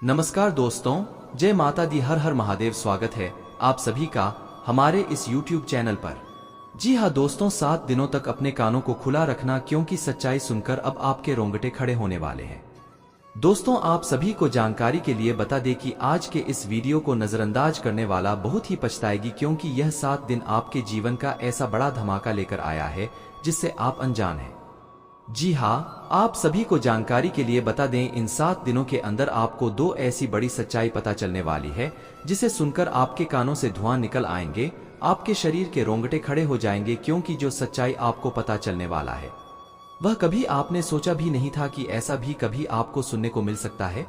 नमस्कार दोस्तों, जय माता दी, हर हर महादेव। स्वागत है आप सभी का हमारे इस YouTube चैनल पर। जी हाँ दोस्तों, 7 दिनों तक अपने कानों को खुला रखना, क्योंकि सच्चाई सुनकर अब आपके रोंगटे खड़े होने वाले हैं। दोस्तों, आप सभी को जानकारी के लिए बता दें कि आज के इस वीडियो को नजरअंदाज करने वाला बहुत ही पछताएगी, क्योंकि यह 7 दिन आपके जीवन का ऐसा बड़ा धमाका लेकर आया है जिससे आप अनजान हैं। जी हाँ, आप सभी को जानकारी के लिए बता दें, इन 7 दिनों के अंदर आपको 2 ऐसी बड़ी सच्चाई पता चलने वाली है जिसे सुनकर आपके कानों से धुआं निकल आएंगे, आपके शरीर के रोंगटे खड़े हो जाएंगे, क्योंकि जो सच्चाई आपको पता चलने वाला है वह कभी आपने सोचा भी नहीं था कि ऐसा भी कभी आपको सुनने को मिल सकता है।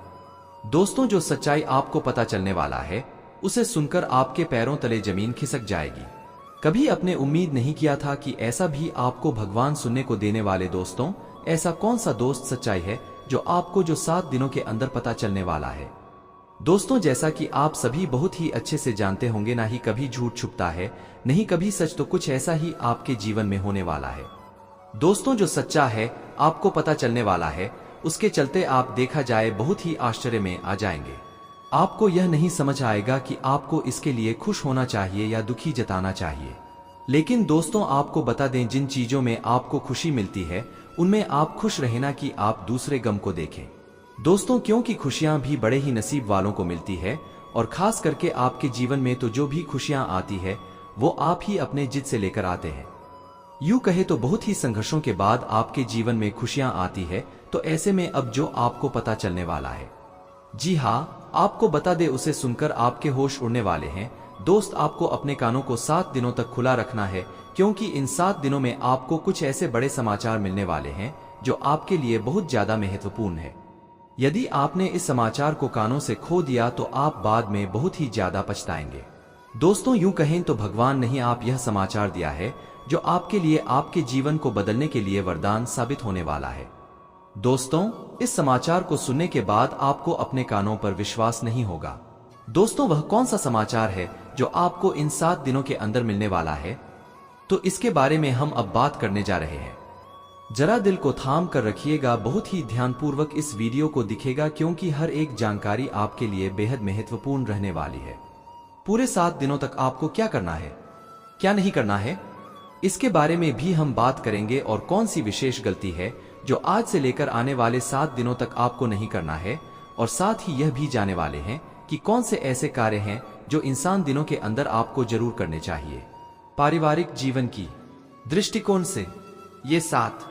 दोस्तों, जो सच्चाई आपको पता चलने वाला है उसे सुनकर आपके पैरों तले जमीन खिसक जाएगी। कभी आपने उम्मीद नहीं किया था कि ऐसा भी आपको भगवान सुनने को देने वाले। दोस्तों, ऐसा कौन सा दोस्त सच्चाई है जो आपको 7 दिनों के अंदर पता चलने वाला है। दोस्तों, जैसा कि आप सभी बहुत ही अच्छे से जानते होंगे, ना ही कभी झूठ छुपता है, नहीं कभी सच, तो कुछ ऐसा ही आपके जीवन में होने वाला है। दोस्तों, जो सच्चा है आपको पता चलने वाला है, उसके चलते आप देखा जाए बहुत ही आश्चर्य में आ जाएंगे। आपको यह नहीं समझ आएगा कि आपको इसके लिए खुश होना चाहिए या दुखी जताना चाहिए। लेकिन दोस्तों, आपको बता दें, जिन चीजों में आपको खुशी मिलती है उनमें आप खुश रहना, कि आप दूसरे गम को देखें। दोस्तों, क्योंकि खुशियां भी बड़े ही नसीब वालों को मिलती है, और खास करके आपके जीवन में तो जो भी खुशियां आती है वो आप ही अपने जिद से लेकर आते हैं। यूं कहे तो बहुत ही संघर्षों के बाद आपके जीवन में खुशियां आती है। तो ऐसे में अब जो आपको पता चलने वाला है, जी हाँ, आपको बता दे, उसे सुनकर आपके होश उड़ने वाले हैं। दोस्त, आपको अपने कानों को 7 दिनों तक खुला रखना है, क्योंकि इन 7 दिनों में आपको कुछ ऐसे बड़े समाचार मिलने वाले हैं जो आपके लिए बहुत ज्यादा महत्वपूर्ण है। यदि आपने इस समाचार को कानों से खो दिया तो आप बाद में बहुत ही ज्यादा पछताएंगे। दोस्तों, यूं कहें तो भगवान ने ही आप यह समाचार दिया है जो आपके लिए, आपके जीवन को बदलने के लिए वरदान साबित होने वाला है। दोस्तों, इस समाचार को सुनने के बाद आपको अपने कानों पर विश्वास नहीं होगा। दोस्तों, वह कौन सा समाचार है जो आपको इन 7 दिनों के अंदर मिलने वाला है, तो इसके बारे में हम अब बात करने जा रहे हैं। जरा दिल को थाम कर रखिएगा, बहुत ही ध्यानपूर्वक इस वीडियो को दिखेगा, क्योंकि हर एक जानकारी आपके लिए बेहद महत्वपूर्ण रहने वाली है। पूरे 7 दिनों तक आपको क्या करना है, क्या नहीं करना है, इसके बारे में भी हम बात करेंगे, और कौन सी विशेष गलती है जो आज से लेकर आने वाले 7 दिनों तक आपको नहीं करना है। और साथ ही यह भी जाने वाले हैं कि कौन से ऐसे कार्य हैं जो इंसान दिनों के अंदर आपको जरूर करने चाहिए। पारिवारिक जीवन की दृष्टिकोण से ये 7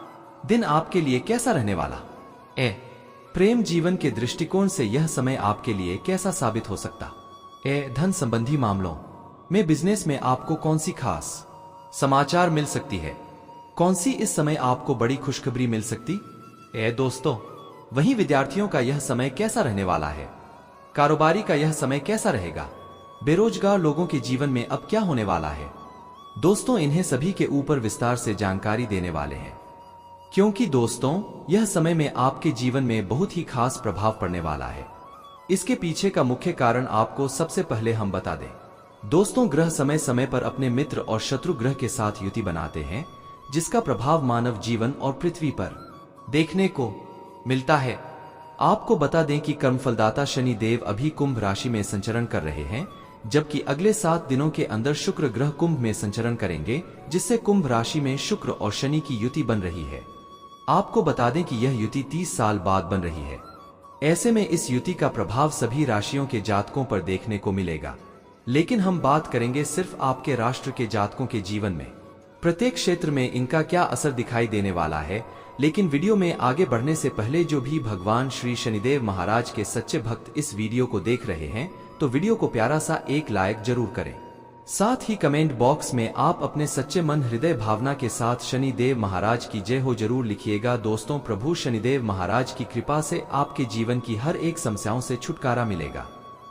दिन आपके लिए कैसा रहने वाला है। प्रेम जीवन के दृष्टिकोण से यह समय आपके लिए कैसा साबित हो सकता है। धन संबंधी मामलों में, बिजनेस में आपको कौन सी खास समाचार मिल सकती है, कौन सी इस समय आपको बड़ी खुशखबरी मिल सकती है। दोस्तों, वहीं विद्यार्थियों का यह समय कैसा रहने वाला है, कारोबारी का यह समय कैसा रहेगा, बेरोजगार लोगों के जीवन में अब क्या होने वाला है। दोस्तों, इन्हें सभी के ऊपर विस्तार से जानकारी देने वाले हैं, क्योंकि दोस्तों, यह समय में आपके जीवन में बहुत ही खास प्रभाव पड़ने वाला है। इसके पीछे का मुख्य कारण आपको सबसे पहले हम बता दें। दोस्तों, ग्रह समय समय पर अपने मित्र और शत्रु ग्रह के साथ युति बनाते हैं, जिसका प्रभाव मानव जीवन और पृथ्वी पर देखने को मिलता है। आपको बता दें कि कर्मफलदाता शनि देव अभी कुंभ राशि में संचरण कर रहे हैं, जबकि अगले 7 दिनों के अंदर शुक्र ग्रह कुंभ में संचरण करेंगे, जिससे कुंभ राशि में शुक्र और शनि की युति बन रही है। आपको बता दें कि यह युति 30 साल बाद बन रही है। ऐसे में इस युति का प्रभाव सभी राशियों के जातकों पर देखने को मिलेगा, लेकिन हम बात करेंगे सिर्फ आपके राष्ट्र के जातकों के जीवन में, प्रत्येक क्षेत्र में इनका क्या असर दिखाई देने वाला है। लेकिन वीडियो में आगे बढ़ने से पहले, जो भी भगवान श्री शनिदेव महाराज के सच्चे भक्त इस वीडियो को देख रहे हैं, तो वीडियो को प्यारा सा एक लाइक जरूर करें। साथ ही कमेंट बॉक्स में आप अपने सच्चे मन हृदय भावना के साथ शनिदेव महाराज की जय हो जरूर लिखिएगा। दोस्तों, प्रभु शनिदेव महाराज की कृपा से आपके जीवन की हर एक समस्याओं से छुटकारा मिलेगा।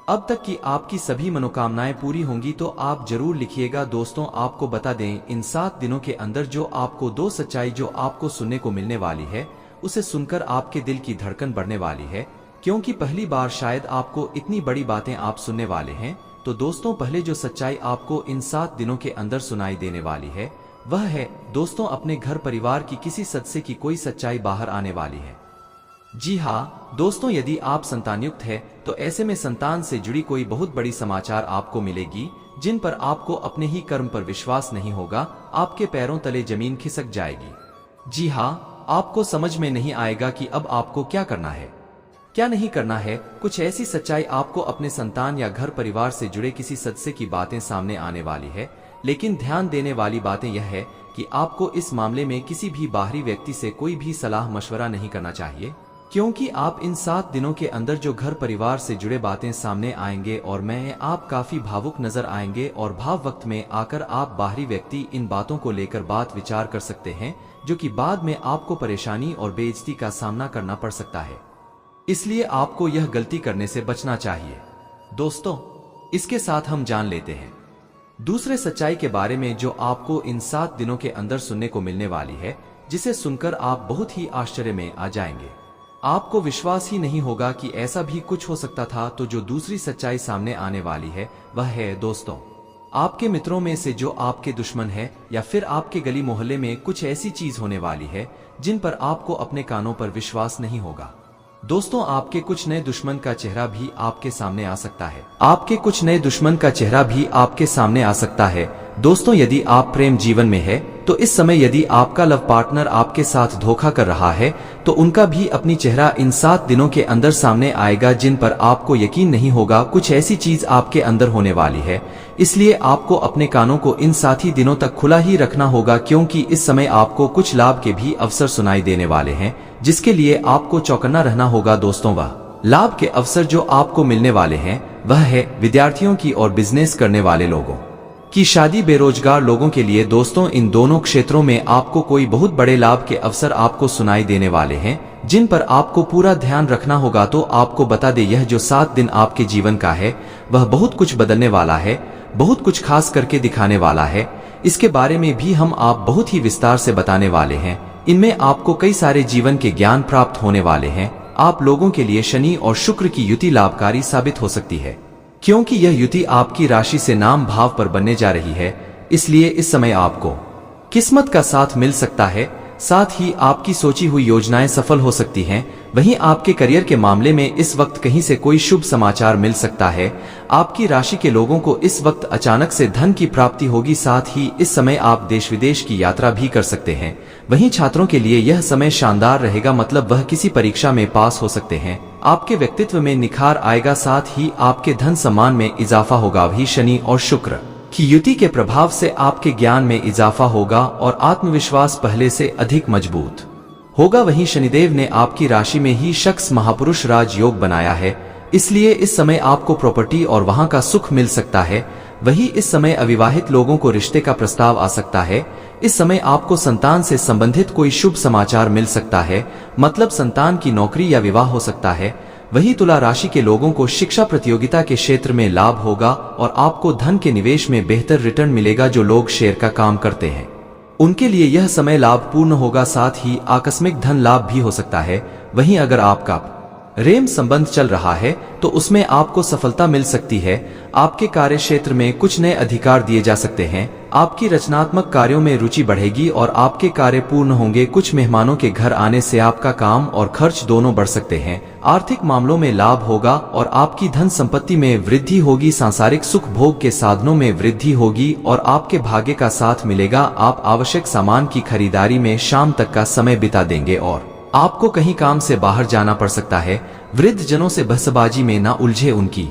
अब तक की आपकी सभी मनोकामनाएं पूरी होंगी, तो आप जरूर लिखिएगा। दोस्तों, आपको बता दें, इन 7 दिनों के अंदर जो आपको 2 सच्चाई जो आपको सुनने को मिलने वाली है, उसे सुनकर आपके दिल की धड़कन बढ़ने वाली है, क्योंकि पहली बार शायद आपको इतनी बड़ी बातें आप सुनने वाले हैं। तो दोस्तों, पहले जो सच्चाई आपको इन 7 दिनों के अंदर सुनाई देने वाली है वह है, दोस्तों, अपने घर परिवार की किसी सदस्य की कोई सच्चाई बाहर आने वाली है। जी हाँ दोस्तों, यदि आप संतानयुक्त है तो ऐसे में संतान से जुड़ी कोई बहुत बड़ी समाचार आपको मिलेगी, जिन पर आपको अपने ही कर्म पर विश्वास नहीं होगा। आपके पैरों तले जमीन खिसक जाएगी। जी हाँ, आपको समझ में नहीं आएगा कि अब आपको क्या करना है, क्या नहीं करना है। कुछ ऐसी सच्चाई आपको अपने संतान या घर परिवार से जुड़े किसी सदस्य की बातें सामने आने वाली है। लेकिन ध्यान देने वाली बातें यह है कि आपको इस मामले में किसी भी बाहरी व्यक्ति से कोई भी सलाह मशवरा नहीं करना चाहिए, क्योंकि आप इन 7 दिनों के अंदर जो घर परिवार से जुड़े बातें सामने आएंगे और आप काफी भावुक नजर आएंगे और भाव वक्त में आकर आप बाहरी व्यक्ति इन बातों को लेकर बात विचार कर सकते हैं, जो कि बाद में आपको परेशानी और बेइज्जती का सामना करना पड़ सकता है। इसलिए आपको यह गलती करने से बचना चाहिए। दोस्तों, इसके साथ हम जान लेते हैं दूसरे सच्चाई के बारे में जो आपको इन 7 दिनों के अंदर सुनने को मिलने वाली है, जिसे सुनकर आप बहुत ही आश्चर्य में आ जाएंगे। आपको विश्वास ही नहीं होगा कि ऐसा भी कुछ हो सकता था। तो जो दूसरी सच्चाई सामने आने वाली है वह है दोस्तों, आपके मित्रों में से जो आपके दुश्मन है या फिर आपके गली मोहल्ले में कुछ ऐसी चीज होने वाली है जिन पर आपको अपने कानों पर विश्वास नहीं होगा। दोस्तों, आपके कुछ नए दुश्मन का चेहरा भी आपके सामने आ सकता है। आपके कुछ नए दुश्मन का चेहरा भी आपके सामने आ सकता है। दोस्तों, यदि आप प्रेम जीवन में है तो इस समय यदि आपका लव पार्टनर आपके साथ धोखा कर रहा है तो उनका भी अपनी चेहरा इन 7 दिनों के अंदर सामने आएगा, जिन पर आपको यकीन नहीं होगा। कुछ ऐसी चीज आपके अंदर होने वाली है, इसलिए आपको अपने कानों को इन 7 ही दिनों तक खुला ही रखना होगा, क्योंकि इस समय आपको कुछ लाभ के भी अवसर सुनाई देने वाले हैं, जिसके लिए आपको चौकन्ना रहना होगा। दोस्तों, वह लाभ के अवसर जो आपको मिलने वाले हैं वह है विद्यार्थियों की और बिजनेस करने वाले लोगों की शादी, बेरोजगार लोगों के लिए। दोस्तों, इन दोनों क्षेत्रों में आपको कोई बहुत बड़े लाभ के अवसर आपको सुनाई देने वाले हैं, जिन पर आपको पूरा ध्यान रखना होगा। तो आपको बता दे, यह जो 7 दिन आपके जीवन का है वह बहुत कुछ बदलने वाला है, बहुत कुछ खास करके दिखाने वाला है। इसके बारे में भी हम आप बहुत ही विस्तार से बताने वाले हैं। इनमें आपको कई सारे जीवन के ज्ञान प्राप्त होने वाले हैं। आप लोगों के लिए शनि और शुक्र की युति लाभकारी साबित हो सकती है, क्योंकि यह युति आपकी राशि से नाम भाव पर बनने जा रही है। इसलिए इस समय आपको किस्मत का साथ मिल सकता है, साथ ही आपकी सोची हुई योजनाएं सफल हो सकती हैं। वहीं आपके करियर के मामले में इस वक्त कहीं से कोई शुभ समाचार मिल सकता है। आपकी राशि के लोगों को इस वक्त अचानक से धन की प्राप्ति होगी। साथ ही इस समय आप देश विदेश की यात्रा भी कर सकते हैं। वहीं छात्रों के लिए यह समय शानदार रहेगा, मतलब वह किसी परीक्षा में पास हो सकते हैं। आपके व्यक्तित्व में निखार आएगा, साथ ही आपके धन सम्मान में इजाफा होगा। वही शनि और शुक्र की युति के प्रभाव से आपके ज्ञान में इजाफा होगा और आत्मविश्वास पहले से अधिक मजबूत होगा। वहीं शनिदेव ने आपकी राशि में ही शख्स महापुरुष राजयोग बनाया है, इसलिए इस समय आपको प्रॉपर्टी और वहां का सुख मिल सकता है। वहीं इस समय अविवाहित लोगों को रिश्ते का प्रस्ताव आ सकता है। इस समय आपको संतान से संबंधित कोई शुभ समाचार मिल सकता है, मतलब संतान की नौकरी या विवाह हो सकता है। वही तुला राशि के लोगों को शिक्षा प्रतियोगिता के क्षेत्र में लाभ होगा और आपको धन के निवेश में बेहतर रिटर्न मिलेगा। जो लोग शेयर का काम करते हैं उनके लिए यह समय लाभपूर्ण होगा, साथ ही आकस्मिक धन लाभ भी हो सकता है। वहीं अगर आपका प्रेम संबंध चल रहा है तो उसमें आपको सफलता मिल सकती है। आपके कार्य क्षेत्र में कुछ नए अधिकार दिए जा सकते हैं। आपकी रचनात्मक कार्यों में रुचि बढ़ेगी और आपके कार्य पूर्ण होंगे। कुछ मेहमानों के घर आने से आपका काम और खर्च दोनों बढ़ सकते हैं। आर्थिक मामलों में लाभ होगा और आपकी धन संपत्ति में वृद्धि होगी। सांसारिक सुख भोग के साधनों में वृद्धि होगी और आपके भाग्य का साथ मिलेगा। आप आवश्यक सामान की खरीदारी में शाम तक का समय बिता देंगे और आपको कहीं काम से बाहर जाना पड़ सकता है। वृद्ध जनों से बहसबाजी में ना उलझे, उनकी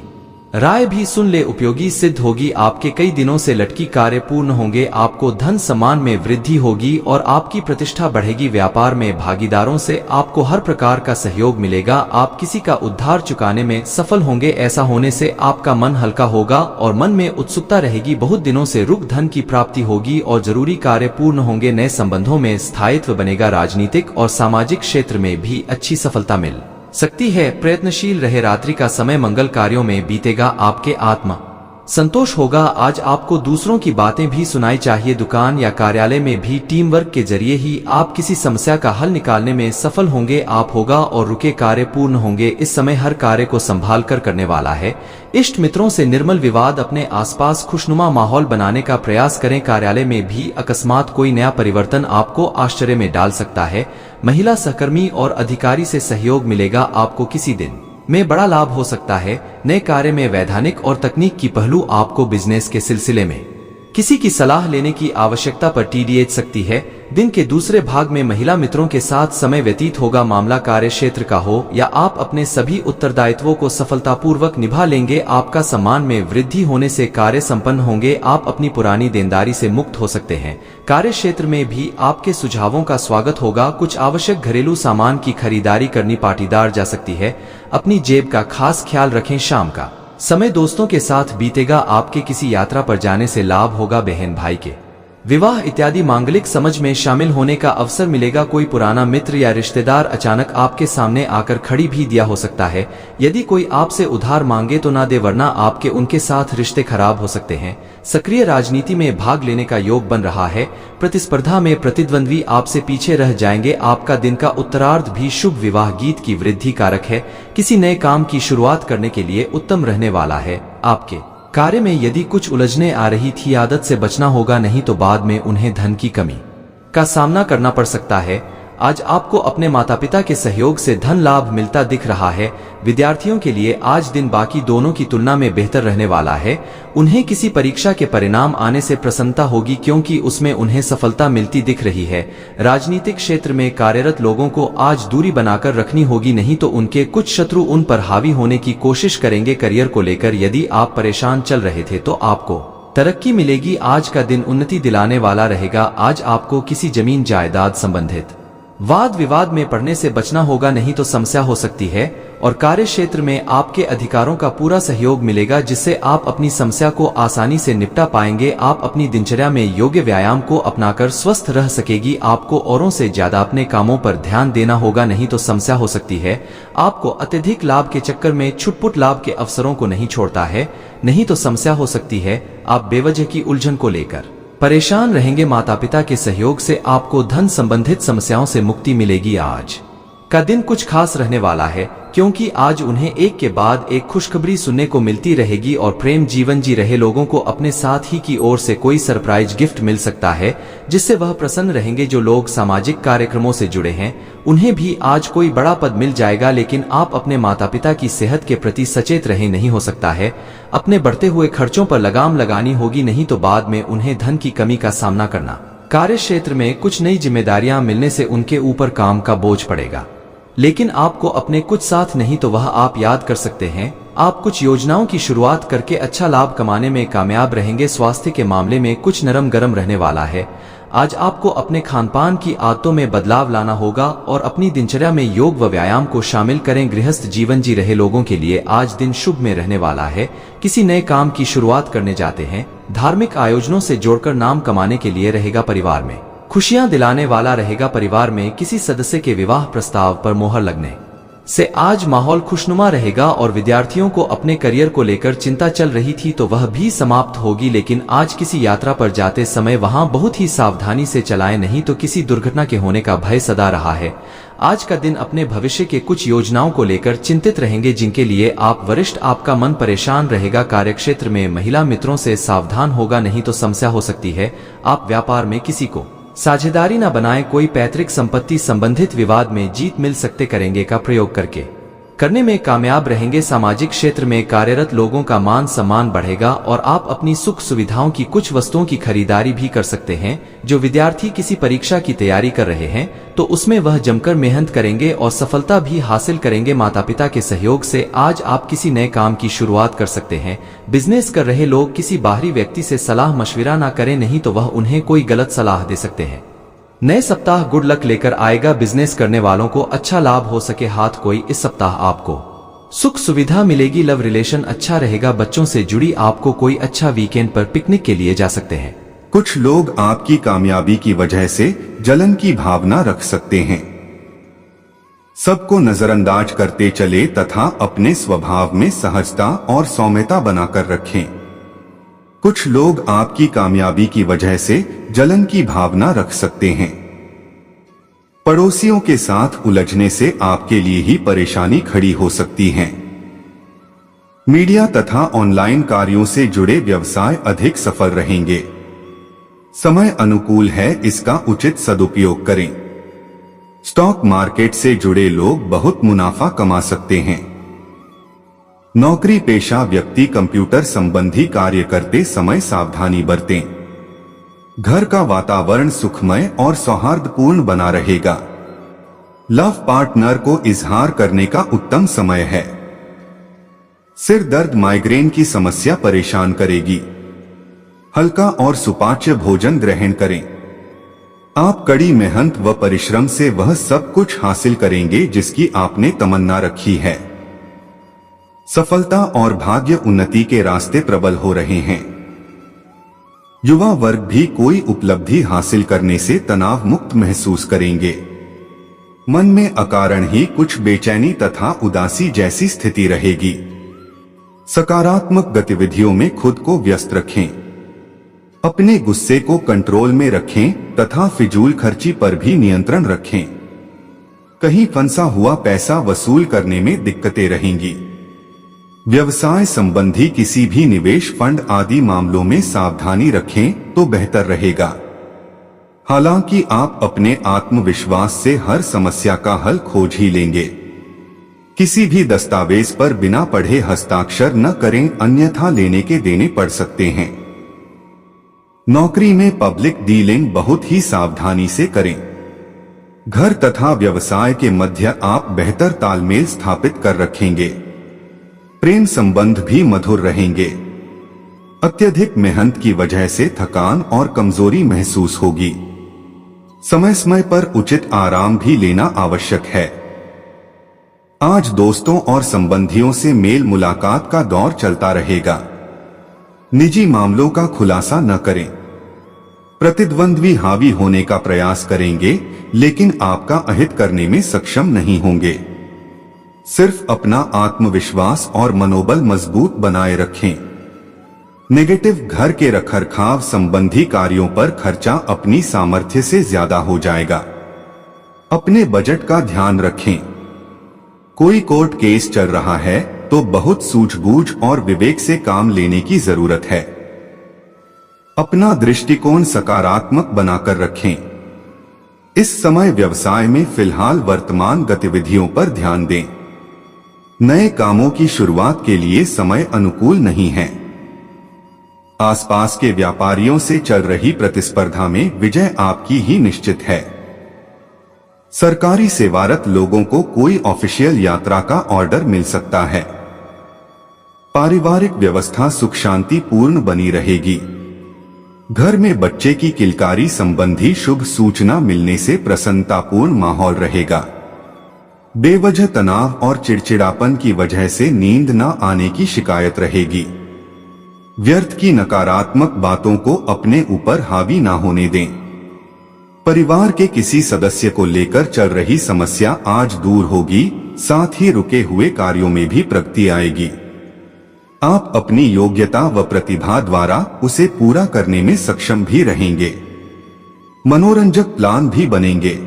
राय भी सुन ले, उपयोगी सिद्ध होगी। आपके कई दिनों से लटकी कार्य पूर्ण होंगे। आपको धन सम्मान में वृद्धि होगी और आपकी प्रतिष्ठा बढ़ेगी। व्यापार में भागीदारों से आपको हर प्रकार का सहयोग मिलेगा। आप किसी का उद्धार चुकाने में सफल होंगे। ऐसा होने से आपका मन हल्का होगा और मन में उत्सुकता रहेगी। बहुत दिनों से रुक धन की प्राप्ति होगी और जरूरी कार्य पूर्ण होंगे। नए संबंधों में स्थायित्व बनेगा। राजनीतिक और सामाजिक क्षेत्र में भी अच्छी सफलता मिल सकती है। प्रयत्नशील रहे। रात्रि का समय मंगल कार्यों में बीतेगा। आपके आत्मा संतोष होगा। आज आपको दूसरों की बातें भी सुनाई चाहिए। दुकान या कार्यालय में भी टीम वर्क के जरिए ही आप किसी समस्या का हल निकालने में सफल होंगे। आप होगा और रुके कार्य पूर्ण होंगे। इस समय हर कार्य को संभाल कर करने वाला है। इष्ट मित्रों से निर्मल विवाद, अपने आसपास खुशनुमा माहौल बनाने का प्रयास करें। कार्यालय में भी अकस्मात कोई नया परिवर्तन आपको आश्चर्य में डाल सकता है। महिला सहकर्मी और अधिकारी से सहयोग मिलेगा। आपको किसी दिन में बड़ा लाभ हो सकता है। नए कार्य में वैधानिक और तकनीक की पहलू आपको बिजनेस के सिलसिले में किसी की सलाह लेने की आवश्यकता पर टीडीएच सकती है। दिन के दूसरे भाग में महिला मित्रों के साथ समय व्यतीत होगा। मामला कार्य क्षेत्र का हो या आप अपने सभी उत्तरदायित्वों को सफलतापूर्वक निभा लेंगे। आपका सम्मान में वृद्धि होने से कार्य संपन्न होंगे। आप अपनी पुरानी देनदारी से मुक्त हो सकते हैं। कार्य क्षेत्र में भी आपके सुझावों का स्वागत होगा। कुछ आवश्यक घरेलू सामान की खरीदारी करनी पाटीदार जा सकती है। अपनी जेब का खास ख्याल रखें। शाम का समय दोस्तों के साथ बीतेगा। आपके किसी यात्रा पर जाने से लाभ होगा। बहन भाई के विवाह इत्यादि मांगलिक समझ में शामिल होने का अवसर मिलेगा। कोई पुराना मित्र या रिश्तेदार अचानक आपके सामने आकर खड़ी भी दिया हो सकता है। यदि कोई आपसे उधार मांगे तो ना दे, वरना आपके उनके साथ रिश्ते खराब हो सकते हैं। सक्रिय राजनीति में भाग लेने का योग बन रहा है। प्रतिस्पर्धा में प्रतिद्वंद्वी आपसे पीछे रह जाएंगे। आपका दिन का उत्तरार्ध भी शुभ विवाह गीत की वृद्धि कारक है। किसी नए काम की शुरुआत करने के लिए उत्तम रहने वाला है। आपके कार्य में यदि कुछ उलझने आ रही थी, आदत से बचना होगा, नहीं तो बाद में उन्हें धन की कमी का सामना करना पड़ सकता है। आज आपको अपने माता पिता के सहयोग से धन लाभ मिलता दिख रहा है। विद्यार्थियों के लिए आज दिन बाकी दोनों की तुलना में बेहतर रहने वाला है। उन्हें किसी परीक्षा के परिणाम आने से प्रसन्नता होगी, क्योंकि उसमें उन्हें सफलता मिलती दिख रही है। राजनीतिक क्षेत्र में कार्यरत लोगों को आज दूरी बनाकर रखनी होगी, नहीं तो उनके कुछ शत्रु उन पर हावी होने की कोशिश करेंगे। करियर को लेकर यदि आप परेशान चल रहे थे तो आपको तरक्की मिलेगी। आज का दिन उन्नति दिलाने वाला रहेगा। आज आपको किसी जमीन जायदाद संबंधित वाद विवाद में पड़ने से बचना होगा, नहीं तो समस्या हो सकती है। और कार्य क्षेत्र में आपके अधिकारों का पूरा सहयोग मिलेगा, जिससे आप अपनी समस्या को आसानी से निपटा पाएंगे। आप अपनी दिनचर्या में योग्य व्यायाम को अपनाकर स्वस्थ रह सकेगी। आपको औरों से ज्यादा अपने कामों पर ध्यान देना होगा, नहीं तो समस्या हो सकती है। आपको अत्यधिक लाभ के चक्कर में छुटपुट लाभ के अवसरों को नहीं छोड़ता है, नहीं तो समस्या हो सकती है। आप बेवजह की उलझन को लेकर परेशान रहेंगे। माता पिता के सहयोग से आपको धन संबंधित समस्याओं से मुक्ति मिलेगी। आज का दिन कुछ खास रहने वाला है, क्योंकि आज उन्हें एक के बाद एक खुशखबरी सुनने को मिलती रहेगी और प्रेम जीवन जी रहे लोगों को अपने साथ ही की ओर से कोई सरप्राइज गिफ्ट मिल सकता है, जिससे वह प्रसन्न रहेंगे। जो लोग सामाजिक कार्यक्रमों से जुड़े हैं उन्हें भी आज कोई बड़ा पद मिल जाएगा, लेकिन आप अपने माता पिता की सेहत के प्रति सचेत रहें। नहीं हो सकता है अपने बढ़ते हुए खर्चों पर लगाम लगानी होगी, नहीं तो बाद में उन्हें धन की कमी का सामना करना। कार्य क्षेत्र में कुछ नई जिम्मेदारियां मिलने से उनके ऊपर काम का बोझ पड़ेगा, लेकिन आपको अपने कुछ साथ नहीं तो वह आप याद कर सकते हैं। आप कुछ योजनाओं की शुरुआत करके अच्छा लाभ कमाने में कामयाब रहेंगे। स्वास्थ्य के मामले में कुछ नरम गरम रहने वाला है। आज आपको अपने खानपान की आदतों में बदलाव लाना होगा और अपनी दिनचर्या में योग व व्यायाम को शामिल करें। गृहस्थ जीवन जी रहे लोगों के लिए आज दिन शुभ में रहने वाला है। किसी नए काम की शुरुआत करने जाते हैं। धार्मिक आयोजनों से जोड़कर नाम कमाने के लिए रहेगा। परिवार में खुशियां दिलाने वाला रहेगा। परिवार में किसी सदस्य के विवाह प्रस्ताव पर मोहर लगने से आज माहौल खुशनुमा रहेगा और विद्यार्थियों को अपने करियर को लेकर चिंता चल रही थी तो वह भी समाप्त होगी। लेकिन आज किसी यात्रा पर जाते समय वहां बहुत ही सावधानी से चलाएं, नहीं तो किसी दुर्घटना के होने का भय सदा रहा है। आज का दिन अपने भविष्य के कुछ योजनाओं को लेकर चिंतित रहेंगे, जिनके लिए आप वरिष्ठ आपका मन परेशान रहेगा। कार्यक्षेत्र में महिला मित्रों से सावधान होगा, नहीं तो समस्या हो सकती है। आप व्यापार में किसी को साझेदारी न बनाएं। कोई पैतृक संपत्ति संबंधित विवाद में जीत मिल सकते करेंगे का प्रयोग करने में कामयाब रहेंगे। सामाजिक क्षेत्र में कार्यरत लोगों का मान सम्मान बढ़ेगा और आप अपनी सुख सुविधाओं की कुछ वस्तुओं की खरीदारी भी कर सकते हैं। जो विद्यार्थी किसी परीक्षा की तैयारी कर रहे हैं तो उसमें वह जमकर मेहनत करेंगे और सफलता भी हासिल करेंगे। माता पिता के सहयोग से आज आप किसी नए काम की शुरुआत कर सकते हैं। बिजनेस कर रहे लोग किसी बाहरी व्यक्ति से सलाह मशविरा ना करें, नहीं तो वह उन्हें कोई गलत सलाह दे सकते हैं। नए सप्ताह गुड लक लेकर आएगा। बिजनेस करने वालों को अच्छा लाभ हो सके हाथ कोई। इस सप्ताह आपको सुख सुविधा मिलेगी। लव रिलेशन अच्छा रहेगा। बच्चों से जुड़ी आपको कोई अच्छा वीकेंड पर पिकनिक के लिए जा सकते हैं। कुछ लोग आपकी कामयाबी की वजह से जलन की भावना रख सकते हैं। सबको नजरअंदाज करते चले तथा अपने स्वभाव में सहजता और सौम्यता बनाकर रखें। कुछ लोग आपकी कामयाबी की वजह से जलन की भावना रख सकते हैं। पड़ोसियों के साथ उलझने से आपके लिए ही परेशानी खड़ी हो सकती है। मीडिया तथा ऑनलाइन कार्यों से जुड़े व्यवसाय अधिक सफल रहेंगे। समय अनुकूल है, इसका उचित सदुपयोग करें। स्टॉक मार्केट से जुड़े लोग बहुत मुनाफा कमा सकते हैं। नौकरी पेशा व्यक्ति कंप्यूटर संबंधी कार्य करते समय सावधानी बरतें। घर का वातावरण सुखमय और सौहार्दपूर्ण बना रहेगा। लव पार्टनर को इजहार करने का उत्तम समय है। सिर दर्द माइग्रेन की समस्या परेशान करेगी। हल्का और सुपाच्य भोजन ग्रहण करें। आप कड़ी मेहनत व परिश्रम से वह सब कुछ हासिल करेंगे जिसकी आपने तमन्ना रखी है। सफलता और भाग्य उन्नति के रास्ते प्रबल हो रहे हैं। युवा वर्ग भी कोई उपलब्धि हासिल करने से तनाव मुक्त महसूस करेंगे। मन में अकारण ही कुछ बेचैनी तथा उदासी जैसी स्थिति रहेगी। सकारात्मक गतिविधियों में खुद को व्यस्त रखें। अपने गुस्से को कंट्रोल में रखें तथा फिजूल खर्ची पर भी नियंत्रण रखें। कहीं फंसा हुआ पैसा वसूल करने में दिक्कतें रहेंगी। व्यवसाय संबंधी किसी भी निवेश फंड आदि मामलों में सावधानी रखें तो बेहतर रहेगा। हालांकि आप अपने आत्मविश्वास से हर समस्या का हल खोज ही लेंगे। किसी भी दस्तावेज पर बिना पढ़े हस्ताक्षर न करें, अन्यथा लेने के देने पड़ सकते हैं। नौकरी में पब्लिक डीलिंग बहुत ही सावधानी से करें। घर तथा व्यवसाय के मध्य आप बेहतर तालमेल स्थापित कर रखेंगे। प्रेम संबंध भी मधुर रहेंगे। अत्यधिक मेहनत की वजह से थकान और कमजोरी महसूस होगी। समय समय पर उचित आराम भी लेना आवश्यक है। आज दोस्तों और संबंधियों से मेल मुलाकात का दौर चलता रहेगा। निजी मामलों का खुलासा न करें। प्रतिद्वंद्वी हावी होने का प्रयास करेंगे, लेकिन आपका अहित करने में सक्षम नहीं होंगे। सिर्फ अपना आत्मविश्वास और मनोबल मजबूत बनाए रखें। नेगेटिव घर के रखरखाव संबंधी कार्यों पर खर्चा अपनी सामर्थ्य से ज्यादा हो जाएगा। अपने बजट का ध्यान रखें। कोई कोर्ट केस चल रहा है तो बहुत सूझबूझ और विवेक से काम लेने की जरूरत है। अपना दृष्टिकोण सकारात्मक बनाकर रखें। इस समय व्यवसाय में फिलहाल वर्तमान गतिविधियों पर ध्यान दें। नए कामों की शुरुआत के लिए समय अनुकूल नहीं है। आसपास के व्यापारियों से चल रही प्रतिस्पर्धा में विजय आपकी ही निश्चित है। सरकारी सेवारत लोगों को कोई ऑफिशियल यात्रा का ऑर्डर मिल सकता है। पारिवारिक व्यवस्था सुख शांति पूर्ण बनी रहेगी। घर में बच्चे की किलकारी संबंधी शुभ सूचना मिलने से प्रसन्नतापूर्ण माहौल रहेगा। बेवजह तनाव और चिड़चिड़ापन की वजह से नींद न आने की शिकायत रहेगी। व्यर्थ की नकारात्मक बातों को अपने ऊपर हावी ना होने दें। परिवार के किसी सदस्य को लेकर चल रही समस्या आज दूर होगी, साथ ही रुके हुए कार्यों में भी प्रगति आएगी। आप अपनी योग्यता व प्रतिभा द्वारा उसे पूरा करने में सक्षम भी रहेंगे। मनोरंजक प्लान भी बनेंगे।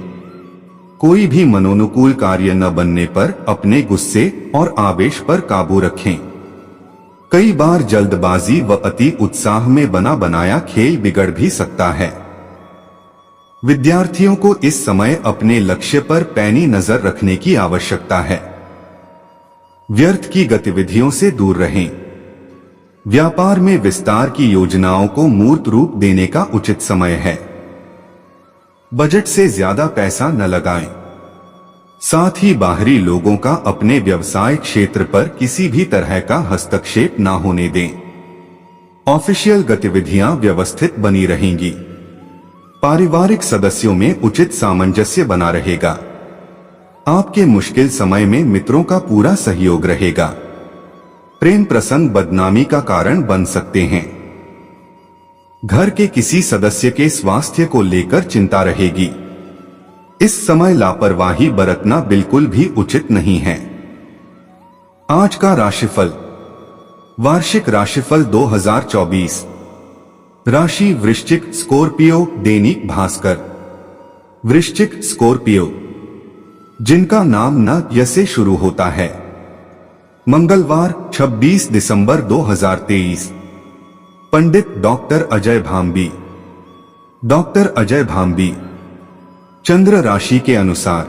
कोई भी मनोनुकूल कार्य न बनने पर अपने गुस्से और आवेश पर काबू रखें। कई बार जल्दबाजी व अति उत्साह में बना बनाया खेल बिगड़ भी सकता है। विद्यार्थियों को इस समय अपने लक्ष्य पर पैनी नजर रखने की आवश्यकता है। व्यर्थ की गतिविधियों से दूर रहें। व्यापार में विस्तार की योजनाओं को मूर्त रूप देने का उचित समय है। बजट से ज्यादा पैसा न लगाएं। साथ ही बाहरी लोगों का अपने व्यवसाय क्षेत्र पर किसी भी तरह का हस्तक्षेप न होने दें। ऑफिशियल गतिविधियां व्यवस्थित बनी रहेंगी। पारिवारिक सदस्यों में उचित सामंजस्य बना रहेगा। आपके मुश्किल समय में मित्रों का पूरा सहयोग रहेगा। प्रेम प्रसंग बदनामी का कारण बन सकते हैं। घर के किसी सदस्य के स्वास्थ्य को लेकर चिंता रहेगी। इस समय लापरवाही बरतना बिल्कुल भी उचित नहीं है। आज का राशिफल। वार्षिक राशिफल 2024। राशि वृश्चिक स्कॉर्पियो। दैनिक भास्कर। वृश्चिक स्कॉर्पियो जिनका नाम न य से शुरू होता है। मंगलवार 26 दिसंबर 2023। पंडित डॉक्टर अजय भांबी। डॉक्टर अजय भांबी। चंद्र राशि के अनुसार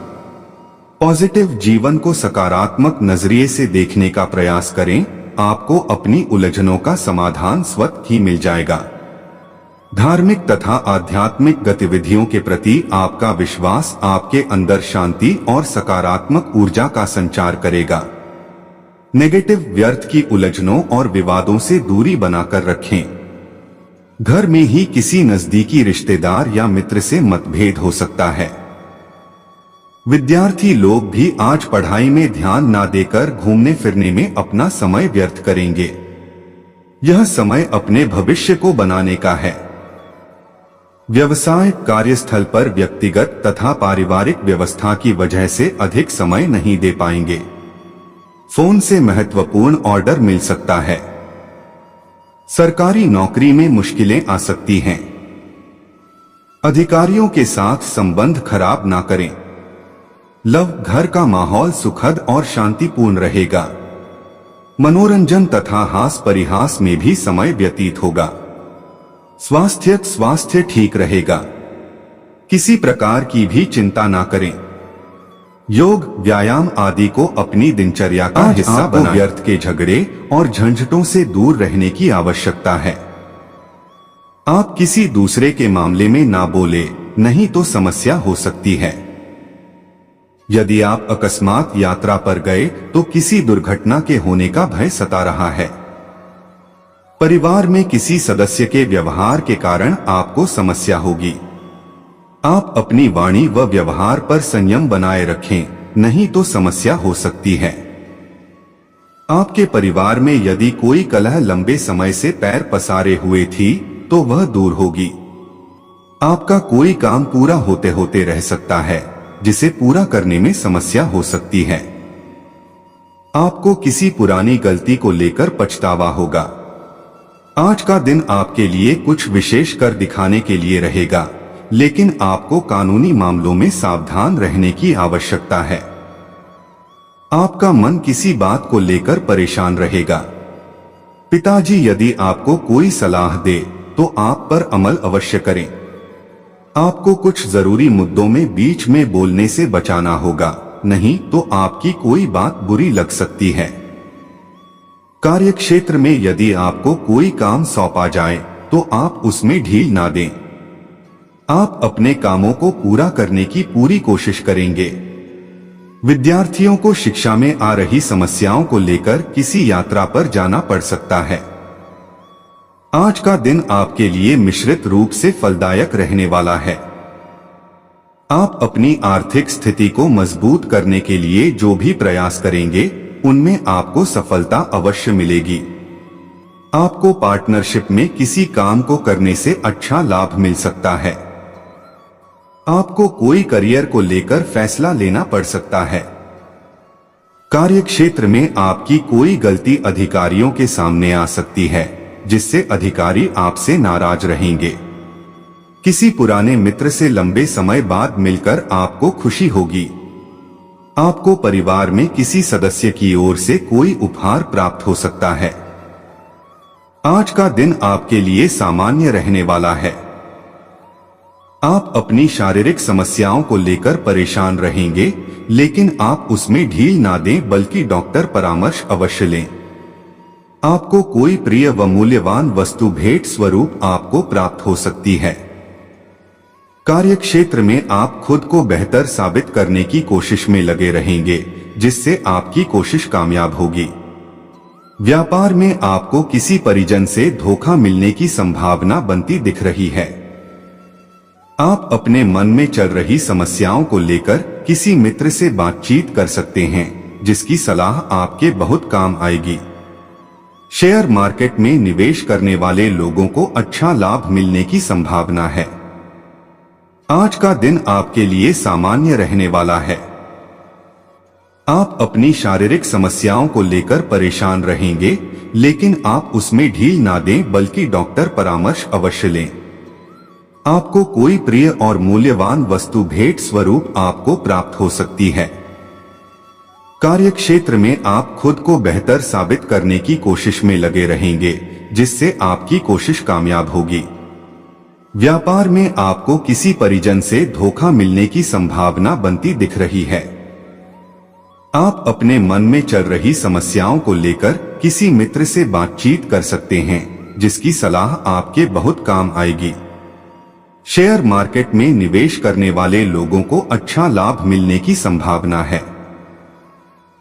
पॉजिटिव जीवन को सकारात्मक नजरिए से देखने का प्रयास करें, आपको अपनी उलझनों का समाधान स्वतः ही मिल जाएगा। धार्मिक तथा आध्यात्मिक गतिविधियों के प्रति आपका विश्वास आपके अंदर शांति और सकारात्मक ऊर्जा का संचार करेगा। नेगेटिव व्यर्थ की उलझनों और विवादों से दूरी बनाकर रखें। घर में ही किसी नजदीकी रिश्तेदार या मित्र से मतभेद हो सकता है। विद्यार्थी लोग भी आज पढ़ाई में ध्यान ना देकर घूमने फिरने में अपना समय व्यर्थ करेंगे। यह समय अपने भविष्य को बनाने का है। व्यवसाय कार्यस्थल पर व्यक्तिगत तथा पारिवारिक व्यवस्था की वजह से अधिक समय नहीं दे पाएंगे। फोन से महत्वपूर्ण ऑर्डर मिल सकता है। सरकारी नौकरी में मुश्किलें आ सकती हैं। अधिकारियों के साथ संबंध खराब ना करें। लव घर का माहौल सुखद और शांतिपूर्ण रहेगा। मनोरंजन तथा हास परिहास में भी समय व्यतीत होगा। स्वास्थ्य ठीक रहेगा। किसी प्रकार की भी चिंता ना करें। योग व्यायाम आदि को अपनी दिनचर्या का हिस्सा बनाएं। व्यर्थ के झगड़े और झंझटों से दूर रहने की आवश्यकता है। आप किसी दूसरे के मामले में ना बोले, नहीं तो समस्या हो सकती है। यदि आप अकस्मात यात्रा पर गए तो किसी दुर्घटना के होने का भय सता रहा है। परिवार में किसी सदस्य के व्यवहार के कारण आपको समस्या होगी। आप अपनी वाणी व व्यवहार पर संयम बनाए रखें, नहीं तो समस्या हो सकती है। आपके परिवार में यदि कोई कलह लंबे समय से पैर पसारे हुए थी तो वह दूर होगी। आपका कोई काम पूरा होते होते रह सकता है, जिसे पूरा करने में समस्या हो सकती है। आपको किसी पुरानी गलती को लेकर पछतावा होगा। आज का दिन आपके लिए कुछ विशेष कर दिखाने के लिए रहेगा, लेकिन आपको कानूनी मामलों में सावधान रहने की आवश्यकता है। आपका मन किसी बात को लेकर परेशान रहेगा। पिताजी यदि आपको कोई सलाह दे तो आप पर अमल अवश्य करें। आपको कुछ जरूरी मुद्दों में बीच में बोलने से बचाना होगा, नहीं तो आपकी कोई बात बुरी लग सकती है। कार्यक्षेत्र में यदि आपको कोई काम सौंपा जाए तो आप उसमें ढील ना दें। आप अपने कामों को पूरा करने की पूरी कोशिश करेंगे। विद्यार्थियों को शिक्षा में आ रही समस्याओं को लेकर किसी यात्रा पर जाना पड़ सकता है। आज का दिन आपके लिए मिश्रित रूप से फलदायक रहने वाला है। आप अपनी आर्थिक स्थिति को मजबूत करने के लिए जो भी प्रयास करेंगे उनमें आपको सफलता अवश्य मिलेगी। आपको पार्टनरशिप में किसी काम को करने से अच्छा लाभ मिल सकता है। आपको कोई करियर को लेकर फैसला लेना पड़ सकता है। कार्यक्षेत्र में आपकी कोई गलती अधिकारियों के सामने आ सकती है, जिससे अधिकारी आपसे नाराज रहेंगे। किसी पुराने मित्र से लंबे समय बाद मिलकर आपको खुशी होगी। आपको परिवार में किसी सदस्य की ओर से कोई उपहार प्राप्त हो सकता है। आज का दिन आपके लिए सामान्य रहने वाला है। आप अपनी शारीरिक समस्याओं को लेकर परेशान रहेंगे, लेकिन आप उसमें ढील ना दें बल्कि डॉक्टर परामर्श अवश्य लें। आपको कोई प्रिय व मूल्यवान वस्तु भेंट स्वरूप आपको प्राप्त हो सकती है। कार्यक्षेत्र में आप खुद को बेहतर साबित करने की कोशिश में लगे रहेंगे, जिससे आपकी कोशिश कामयाब होगी। व्यापार में आपको किसी परिजन से धोखा मिलने की संभावना बनती दिख रही है। आप अपने मन में चल रही समस्याओं को लेकर किसी मित्र से बातचीत कर सकते हैं, जिसकी सलाह आपके बहुत काम आएगी। शेयर मार्केट में निवेश करने वाले लोगों को अच्छा लाभ मिलने की संभावना है। आज का दिन आपके लिए सामान्य रहने वाला है। आप अपनी शारीरिक समस्याओं को लेकर परेशान रहेंगे, लेकिन आप उसमें ढील ना दें बल्कि डॉक्टर परामर्श अवश्य लें। आपको कोई प्रिय और मूल्यवान वस्तु भेंट स्वरूप आपको प्राप्त हो सकती है। कार्यक्षेत्र में आप खुद को बेहतर साबित करने की कोशिश में लगे रहेंगे, जिससे आपकी कोशिश कामयाब होगी। व्यापार में आपको किसी परिजन से धोखा मिलने की संभावना बनती दिख रही है। आप अपने मन में चल रही समस्याओं को लेकर किसी मित्र से बातचीत कर सकते हैं, जिसकी सलाह आपके बहुत काम आएगी। शेयर मार्केट में निवेश करने वाले लोगों को अच्छा लाभ मिलने की संभावना है।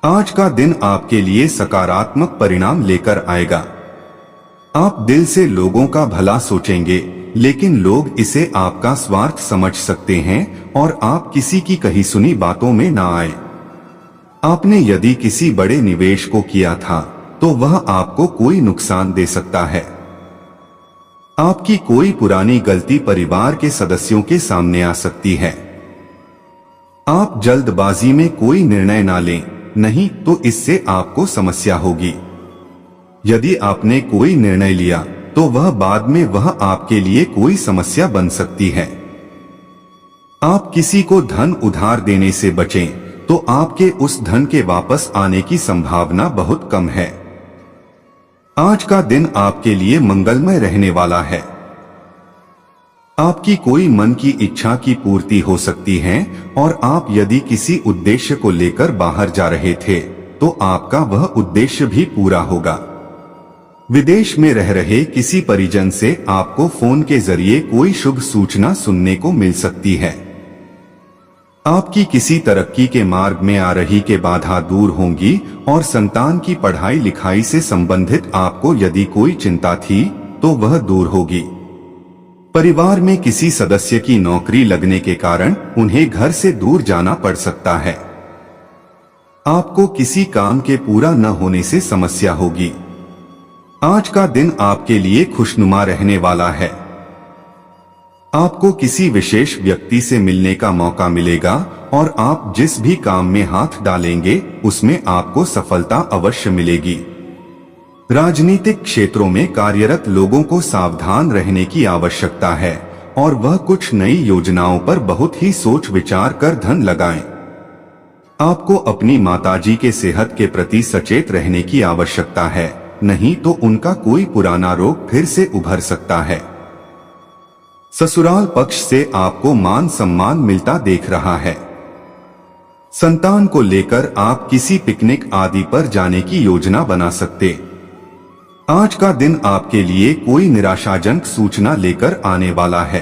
आज का दिन आपके लिए सकारात्मक परिणाम लेकर आएगा। आप दिल से लोगों का भला सोचेंगे, लेकिन लोग इसे आपका स्वार्थ समझ सकते हैं और आप किसी की कही सुनी बातों में ना आए। आपने यदि किसी बड़े निवेश को किया था तो वह आपको कोई नुकसान दे सकता है। आपकी कोई पुरानी गलती परिवार के सदस्यों के सामने आ सकती है। आप जल्दबाजी में कोई निर्णय ना लें, नहीं तो इससे आपको समस्या होगी। यदि आपने कोई निर्णय लिया तो वह बाद में वह आपके लिए कोई समस्या बन सकती है। आप किसी को धन उधार देने से बचें, तो आपके उस धन के वापस आने की संभावना बहुत कम है। आज का दिन आपके लिए मंगलमय रहने वाला है। आपकी कोई मन की इच्छा की पूर्ति हो सकती है और आप यदि किसी उद्देश्य को लेकर बाहर जा रहे थे तो आपका वह उद्देश्य भी पूरा होगा। विदेश में रह रहे किसी परिजन से आपको फोन के जरिए कोई शुभ सूचना सुनने को मिल सकती है। आपकी किसी तरक्की के मार्ग में आ रही के बाधा दूर होंगी और संतान की पढ़ाई लिखाई से संबंधित आपको यदि कोई चिंता थी तो वह दूर होगी। परिवार में किसी सदस्य की नौकरी लगने के कारण उन्हें घर से दूर जाना पड़ सकता है। आपको किसी काम के पूरा न होने से समस्या होगी। आज का दिन आपके लिए खुशनुमा रहने वाला है। आपको किसी विशेष व्यक्ति से मिलने का मौका मिलेगा और आप जिस भी काम में हाथ डालेंगे उसमें आपको सफलता अवश्य मिलेगी। राजनीतिक क्षेत्रों में कार्यरत लोगों को सावधान रहने की आवश्यकता है और वह कुछ नई योजनाओं पर बहुत ही सोच विचार कर धन लगाएं। आपको अपनी माताजी के सेहत के प्रति सचेत रहने की आवश्यकता है, नहीं तो उनका कोई पुराना रोग फिर से उभर सकता है। ससुराल पक्ष से आपको मान सम्मान मिलता देख रहा है। संतान को लेकर आप किसी पिकनिक आदि पर जाने की योजना बना सकते। आज का दिन आपके लिए कोई निराशाजनक सूचना लेकर आने वाला है।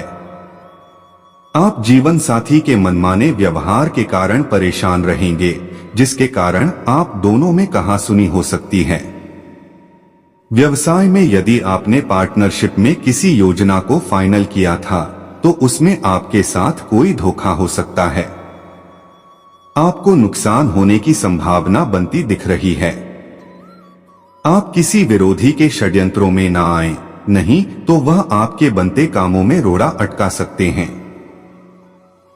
आप जीवन साथी के मनमाने व्यवहार के कारण परेशान रहेंगे, जिसके कारण आप दोनों में कहासुनी हो सकती है। व्यवसाय में यदि आपने पार्टनरशिप में किसी योजना को फाइनल किया था तो उसमें आपके साथ कोई धोखा हो सकता है। आपको नुकसान होने की संभावना बनती दिख रही है। आप किसी विरोधी के षड्यंत्रों में ना आएं, नहीं तो वह आपके बनते कामों में रोड़ा अटका सकते हैं।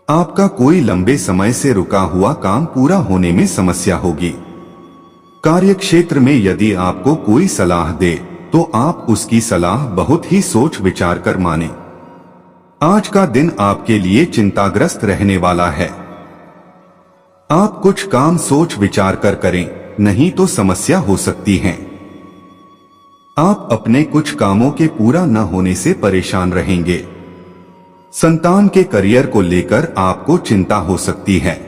आपका कोई लंबे समय से रुका हुआ काम पूरा होने में समस्या होगी। कार्यक्षेत्र में यदि आपको कोई सलाह दे तो आप उसकी सलाह बहुत ही सोच विचार कर माने। आज का दिन आपके लिए चिंताग्रस्त रहने वाला है। आप कुछ काम सोच विचार कर करें, नहीं तो समस्या हो सकती है। आप अपने कुछ कामों के पूरा न होने से परेशान रहेंगे। संतान के करियर को लेकर आपको चिंता हो सकती है।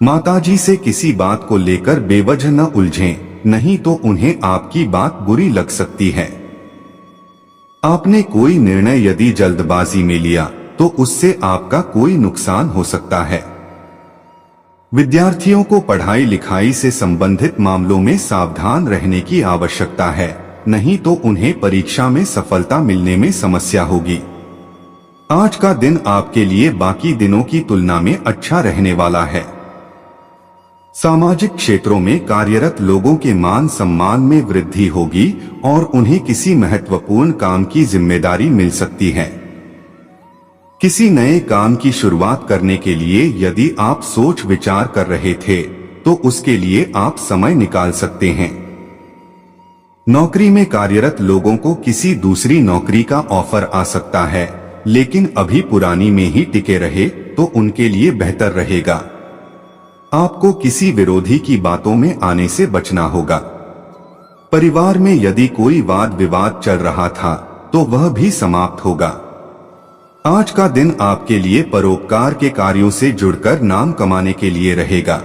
माताजी से किसी बात को लेकर बेवजह न उलझें, नहीं तो उन्हें आपकी बात बुरी लग सकती है। आपने कोई निर्णय यदि जल्दबाजी में लिया तो उससे आपका कोई नुकसान हो सकता है। विद्यार्थियों को पढ़ाई लिखाई से संबंधित मामलों में सावधान रहने की आवश्यकता है, नहीं तो उन्हें परीक्षा में सफलता मिलने में समस्या होगी। आज का दिन आपके लिए बाकी दिनों की तुलना में अच्छा रहने वाला है। सामाजिक क्षेत्रों में कार्यरत लोगों के मान सम्मान में वृद्धि होगी और उन्हें किसी महत्वपूर्ण काम की जिम्मेदारी मिल सकती है। किसी नए काम की शुरुआत करने के लिए यदि आप सोच विचार कर रहे थे तो उसके लिए आप समय निकाल सकते हैं। नौकरी में कार्यरत लोगों को किसी दूसरी नौकरी का ऑफर आ सकता है, लेकिन अभी पुरानी में ही टिके रहे तो उनके लिए बेहतर रहेगा। आपको किसी विरोधी की बातों में आने से बचना होगा। परिवार में यदि कोई वाद विवाद चल रहा था तो वह भी समाप्त होगा। आज का दिन आपके लिए परोपकार के कार्यों से जुड़कर नाम कमाने के लिए रहेगा।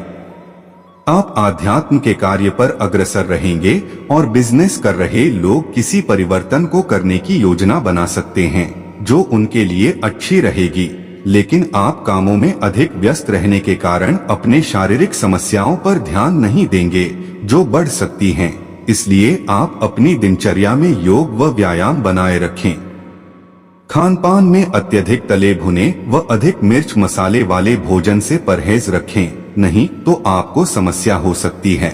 आप आध्यात्म के कार्य पर अग्रसर रहेंगे और बिजनेस कर रहे लोग किसी परिवर्तन को करने की योजना बना सकते हैं जो उनके लिए अच्छी रहेगी, लेकिन आप कामों में अधिक व्यस्त रहने के कारण अपने शारीरिक समस्याओं पर ध्यान नहीं देंगे जो बढ़ सकती हैं। इसलिए आप अपनी दिनचर्या में योग व व्यायाम बनाए रखें। खानपान में अत्यधिक तले भुने व अधिक मिर्च मसाले वाले भोजन से परहेज रखें, नहीं तो आपको समस्या हो सकती है।